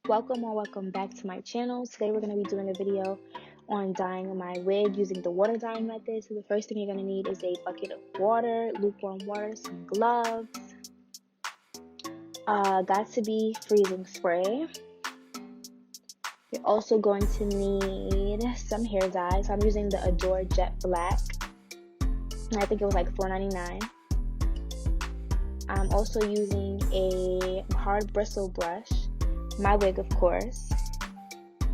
Welcome or welcome back to my channel. Today we're going to be doing a video on dyeing my wig using the water dyeing method. So the first thing you're going to need is a bucket of water, lukewarm water, some gloves, got to be freezing spray. You're also going to need some hair dye. So I'm using the Adore Jet Black. I think it was like $4.99. I'm also using a hard bristle brush, my wig of course,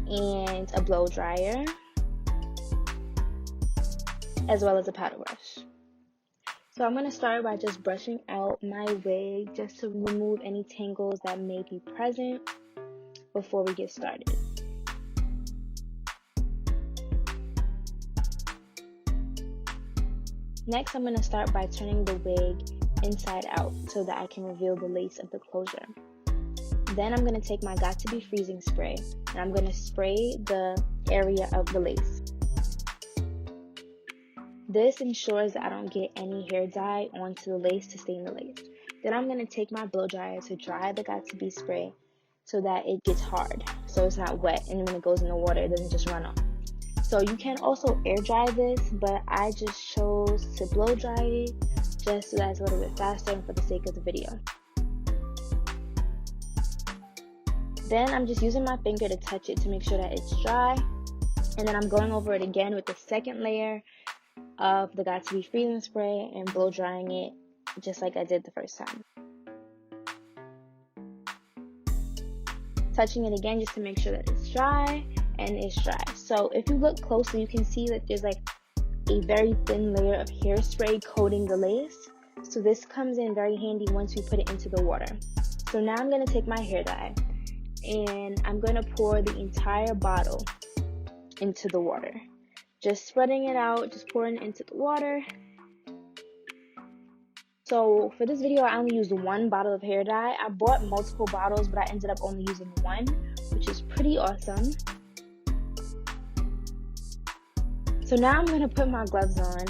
and a blow dryer, as well as a powder brush. So I'm going to start by just brushing out my wig just to remove any tangles that may be present before we get started. Next, I'm going to start by turning the wig inside out so that I can reveal the lace of the closure. Then I'm going to take my Got To Be freezing spray and I'm going to spray the area of the lace. This ensures that I don't get any hair dye onto the lace to stain the lace. Then I'm going to take my blow dryer to dry the Got To Be spray so that it gets hard, so it's not wet, and when it goes in the water it doesn't just run off. So you can also air dry this, but I just chose to blow dry it just so that it's a little bit faster and for the sake of the video. Then I'm just using my finger to touch it to make sure that it's dry, and then I'm going over it again with the second layer of the Got To Be freezing spray and blow drying it just like I did the first time. Touching it again just to make sure that it's dry, and it's dry. So if you look closely, you can see that there's like a very thin layer of hairspray coating the lace. So this comes in very handy once we put it into the water. So now I'm going to take my hair dye and I'm going to pour the entire bottle into the water. Just spreading it out, just pouring it into the water. So for this video, I only used one bottle of hair dye. I bought multiple bottles, but I ended up only using one, which is pretty awesome. So now I'm going to put my gloves on.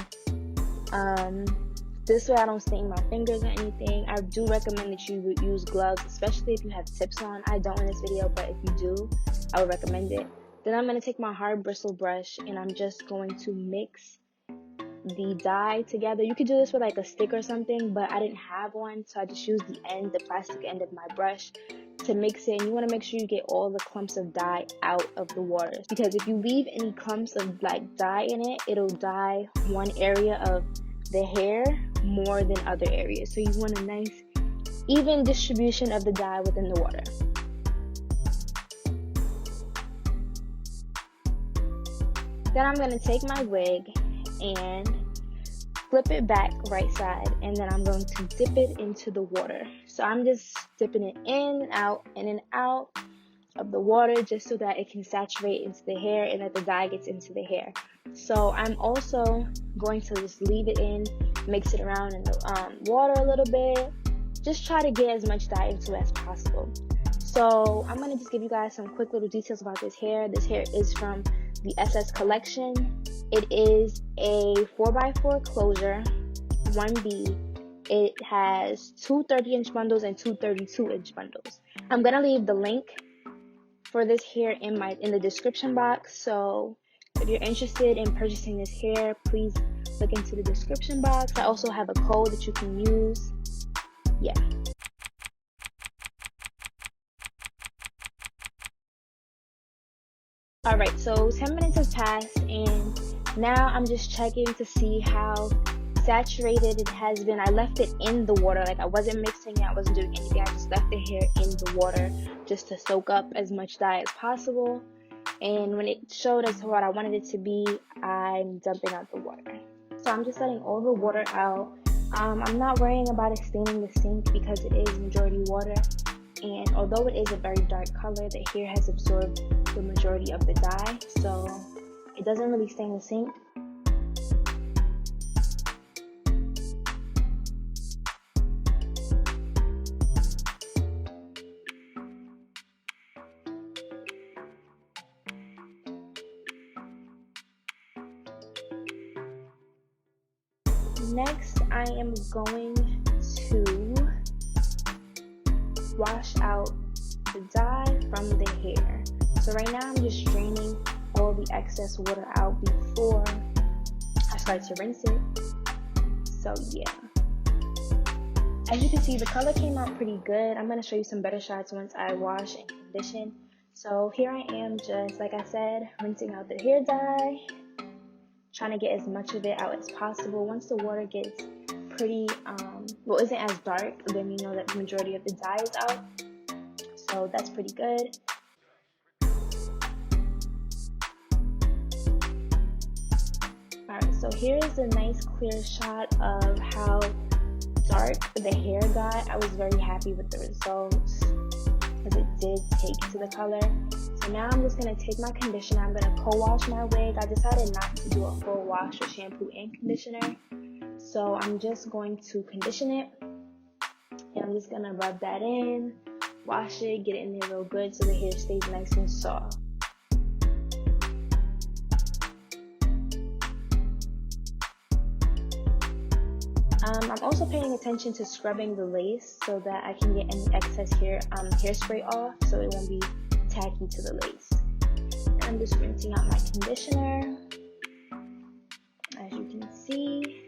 This way I don't stain my fingers or anything. I do recommend that you would use gloves, especially if you have tips on. I don't in this video, but if you do, I would recommend it. Then I'm going to take my hard bristle brush and I'm just going to mix the dye together. You could do this with like a stick or something, but I didn't have one, so I just used the plastic end of my brush to mix it. And you want to make sure you get all the clumps of dye out of the water, because if you leave any clumps of like dye in it, it'll dye one area of the hair more than other areas. So you want a nice even distribution of the dye within the water. Then I'm going to take my wig and flip it back right side, and then I'm going to dip it into the water. So I'm just dipping it in and out of the water just so that it can saturate into the hair and that the dye gets into the hair. So I'm also going to just leave it in, mix it around in the water a little bit. Just try to get as much dye into it as possible. So I'm going to just give you guys some quick little details about this hair. This hair is from the SS Collection. It is a 4x4 closure, 1B. It has two 30-inch bundles and two 32-inch bundles. I'm going to leave the link for this hair in the description box. So if you're interested in purchasing this hair, please look into the description box. I also have a code that you can use. Yeah. Alright, so 10 minutes has passed and now I'm just checking to see how saturated it has been. I left it in the water, like I wasn't mixing it, I wasn't doing anything. I just left the hair in the water just to soak up as much dye as possible. And when it showed us what I wanted it to be, I'm dumping out the water. So I'm just letting all the water out. I'm not worrying about it staining the sink because it is majority water. And although it is a very dark color, the hair has absorbed the majority of the dye, so it doesn't really stain the sink. Next, I am going to wash out the dye from the hair. So right now I'm just draining all the excess water out before I start to rinse it. So yeah. As you can see, the color came out pretty good. I'm going to show you some better shots once I wash and condition. So here I am, just like I said, rinsing out the hair dye, trying to get as much of it out as possible. Once the water gets pretty, isn't as dark, then you know that the majority of the dye is out. So that's pretty good. Alright, so here's a nice clear shot of how dark the hair got. I was very happy with the results because it did take to the color. So now I'm just going to take my conditioner. I'm going to co-wash my wig. I decided not to do a full wash with shampoo and conditioner. So I'm just going to condition it. And I'm just going to rub that in, wash it, get it in there real good so the hair stays nice and soft. I'm also paying attention to scrubbing the lace so that I can get any excess hairspray off so it won't be tacky to the lace. And I'm just rinsing out my conditioner, as you can see.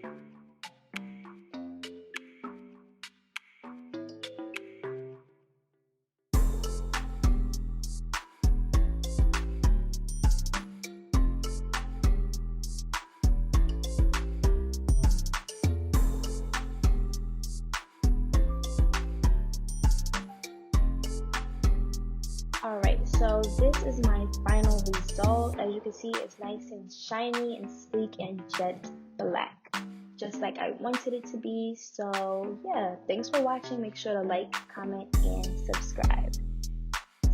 Alright, so this is my final result. As you can see, it's nice and shiny and sleek and jet black, just like I wanted it to be. So yeah, thanks for watching. Make sure to like, comment, and subscribe.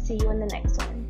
See you in the next one.